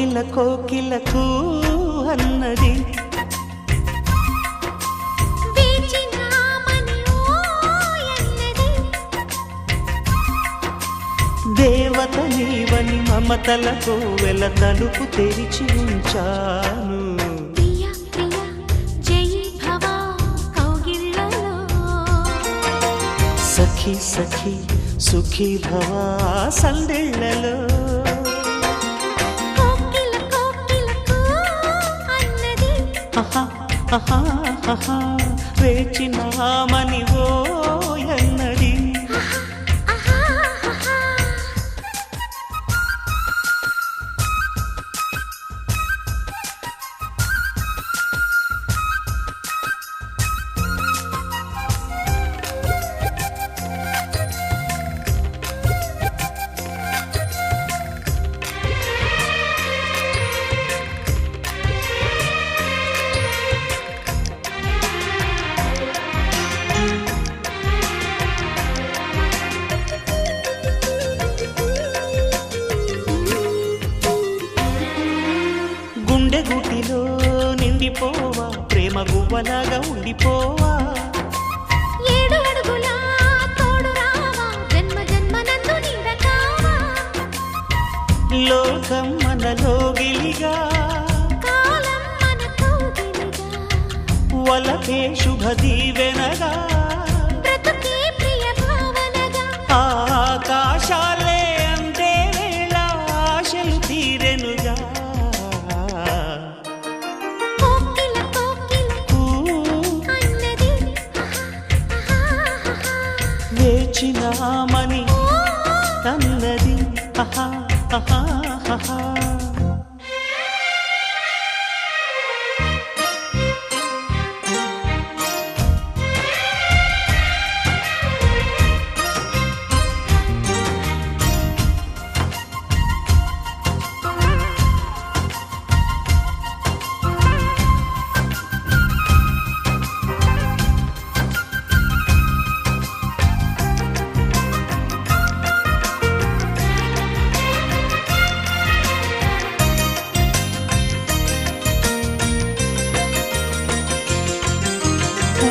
కోకిలకు అన్నది దేవత నీవని మమతలతో వెల తలుపు తెరిచి ఉంచాను. సఖీ సఖీ సుఖీ భవ సందేళ్లలో వేచినామని ఓ ఎన్నది గుండెగుటిలో నిండిపోవా ప్రేమ గువ్వలాగా ఉండిపోవా ఏడు అడుగుల తోడు రావా జన్మ జన్మనందు నీడకావా లోకం మనలోగిలిగా కాలం మన కౌగిలిగా వలపే శుభ దీవెనగా బ్రతుకే ప్రియ భావనగా ఆకాశాలే అందే వేళ ఆశలు తీరెనుగా వేచినామని అన్నది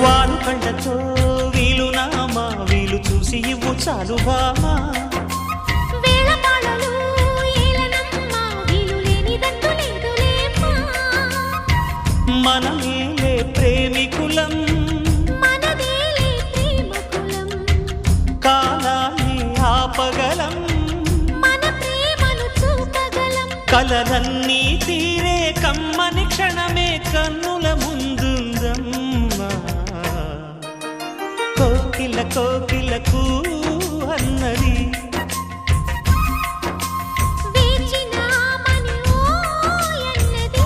వారు కళ్ళతో వీలు నామా వీలు చూసి ఇవ్వు చాలు బామా వేళపాళలు ఏలనమ్మ వీలు లేనిదంటూ లేదులేమ్మా మనమేలే ప్రేమికులం మనదేలే ప్రేమకులం కాలాన్ని ఆపగలం మన ప్రేమను చూపగలం కలలన్నీ తీరే కమ్మని క్షణమే కన్నుల ముందుందమ్మా కోకిలకు అన్నది వేచినామని ఓ ఎన్నది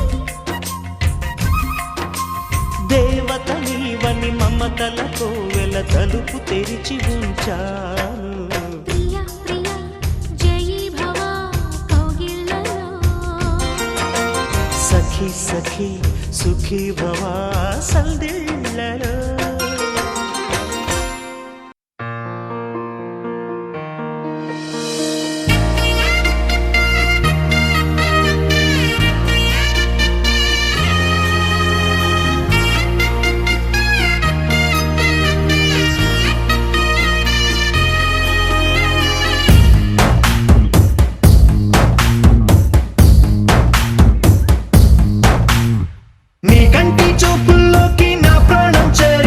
దేవత నీవని మమతలతో వెల తలుపు తెరిచి ఉంచాను. ప్రియ ప్రియ జయీ భవ కౌగిళ్ళలో సఖీ సఖీ సుఖీ భవ సందేళ్లలో నీ కంటి చూపుల్లోకి నా ప్రాణం చేరి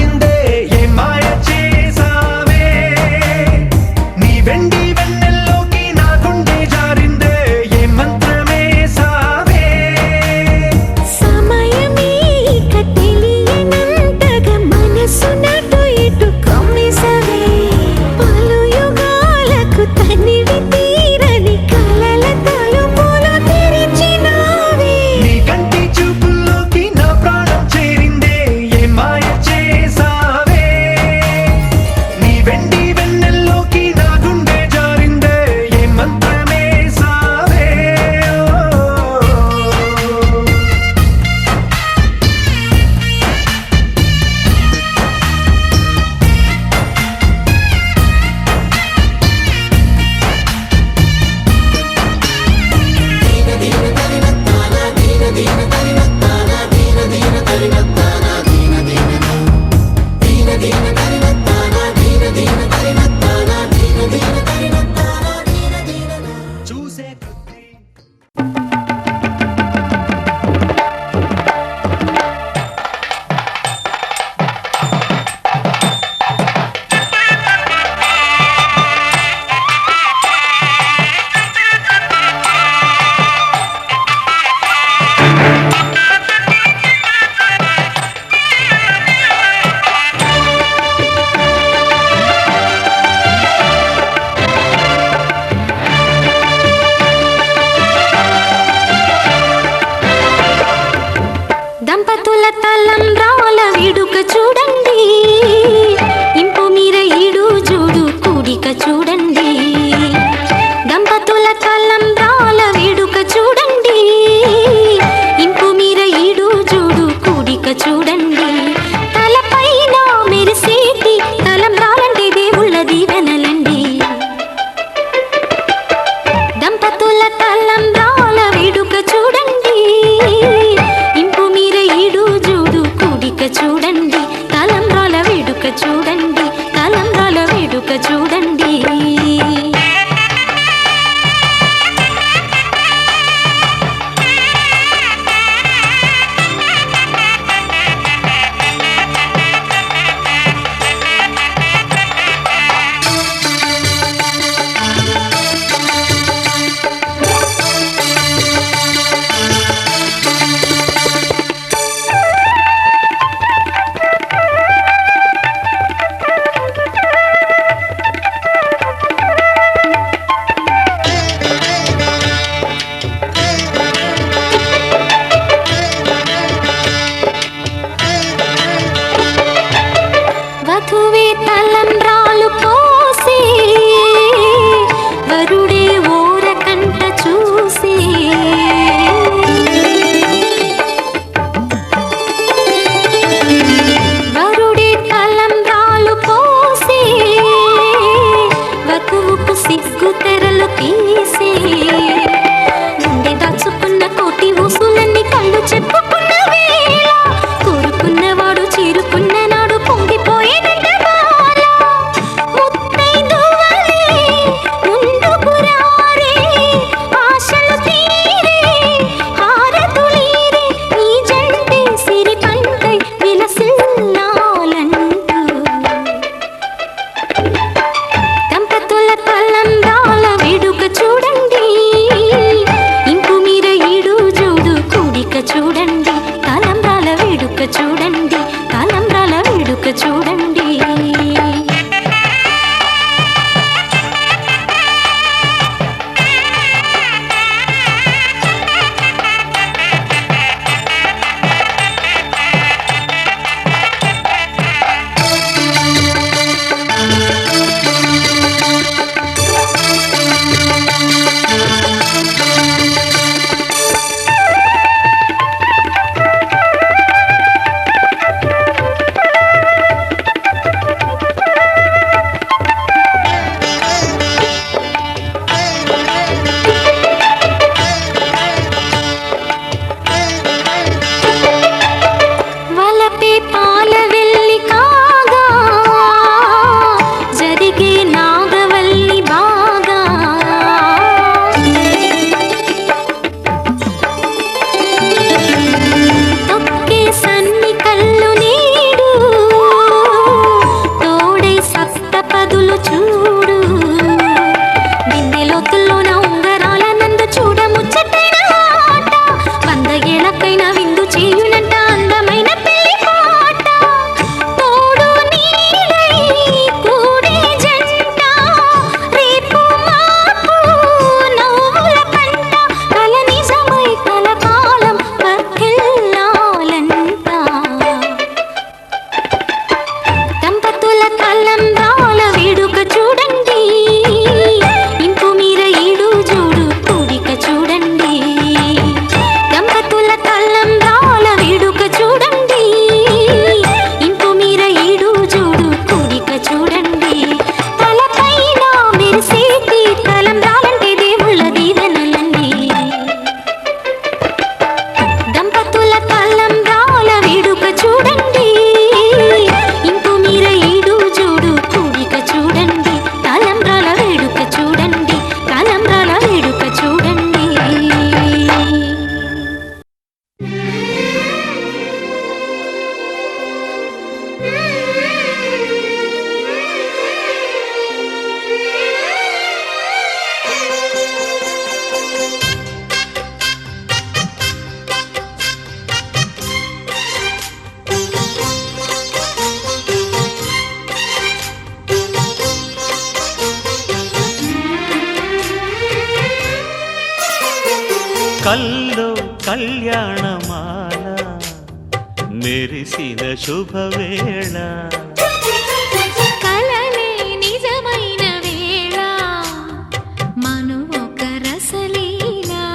కల్లో కళ్యాణమాల మెరిసిన శుభవేళ కలలే నిజమైన వేళ మనువొక రసలీలా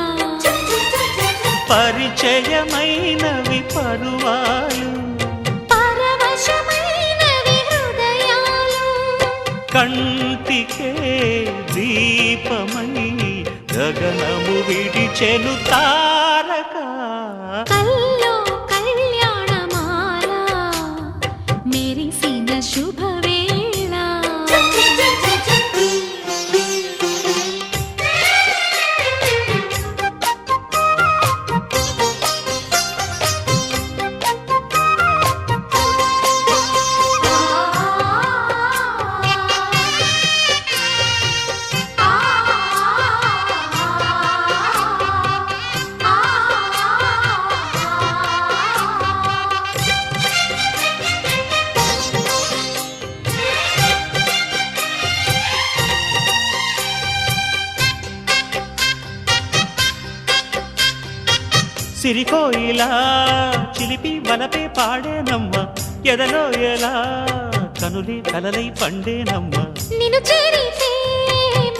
పరిచయమైనవి పరువాలు పరవశమైనవి హృదయాలు కంటికే దీపమై గగనము విడిచెను తారక కల్లో కళ్యాణమాల మెరిసిన శుభవేళ సిరికోయిలా చిలిపి వలపే పాడేనమ్మ ఎదలో ఎలా కనులే కలలై పండేనమ్మ నిన్ను చేరితే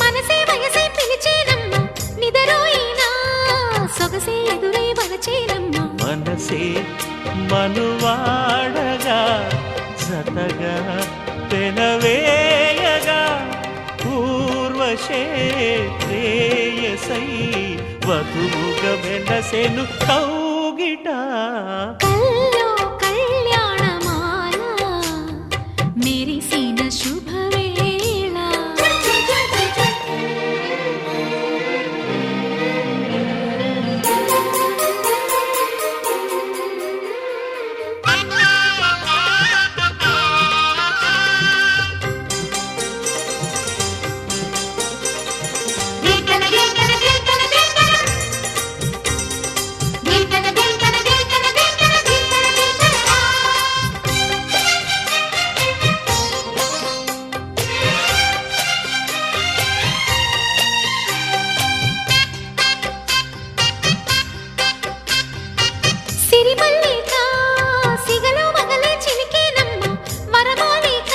మనసే వయసే పిలిచేనమ్మ నిదరోయినా సొగసే ఎదురై వలచేనమ్మ మనసే మనువాడగా జతగా పెనవేయగా పూర్వశే శ్రేయసై వధువుగా వెనసెను కౌగిట కల్లో కళ్యాణమాల మెరిసిన శుభవేళ సిరిమల్లిక సిగలో మగలే చిలికేనమ్మ వరమాలిక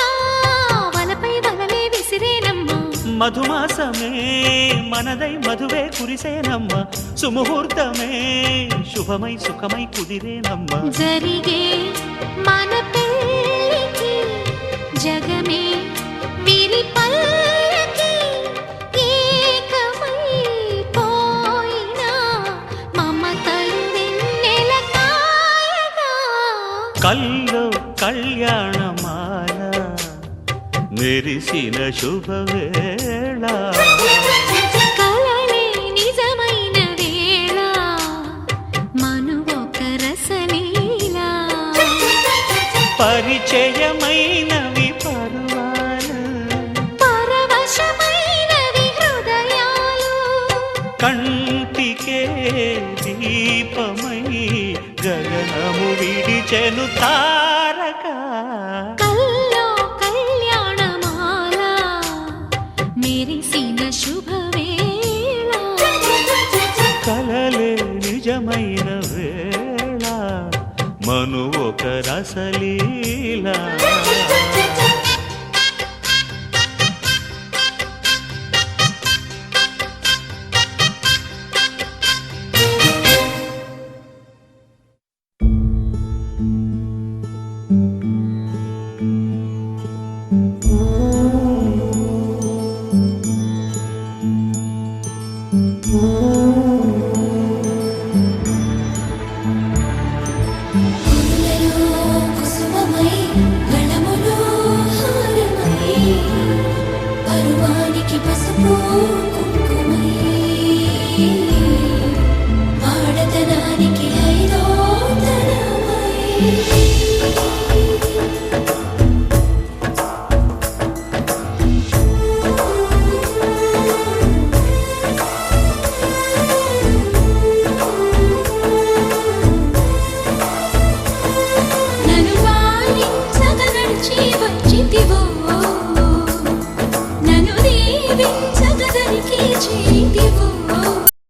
వలపై వలలే విసిరేనమ్మ మధుమాసమే మనదై మధువే కురిసేనమ్మ సుముహూర్తమే శుభమై సుఖమై కుదిరేనమ్మ జరిగే మన పెళ్ళికి జగమే వీరి పల్లకి ఏకమై పోయినా మమతలు వెన్నెల కాయగా కల్లో కళ్యాణమాల మెరిసిన శుభవేళ కలలే నిజమైన వేళ మనువొక రసలీలా పరిచయమైనవి పరువాలు పరవశమైనవి హృదయాలు కంటికే దీపమై గగనము విడిచెను తారక కల్లో కళ్యాణమాల మెరిసిన శుభవేళ కలలే నిజమైన వేళ మను ఒక రసలీల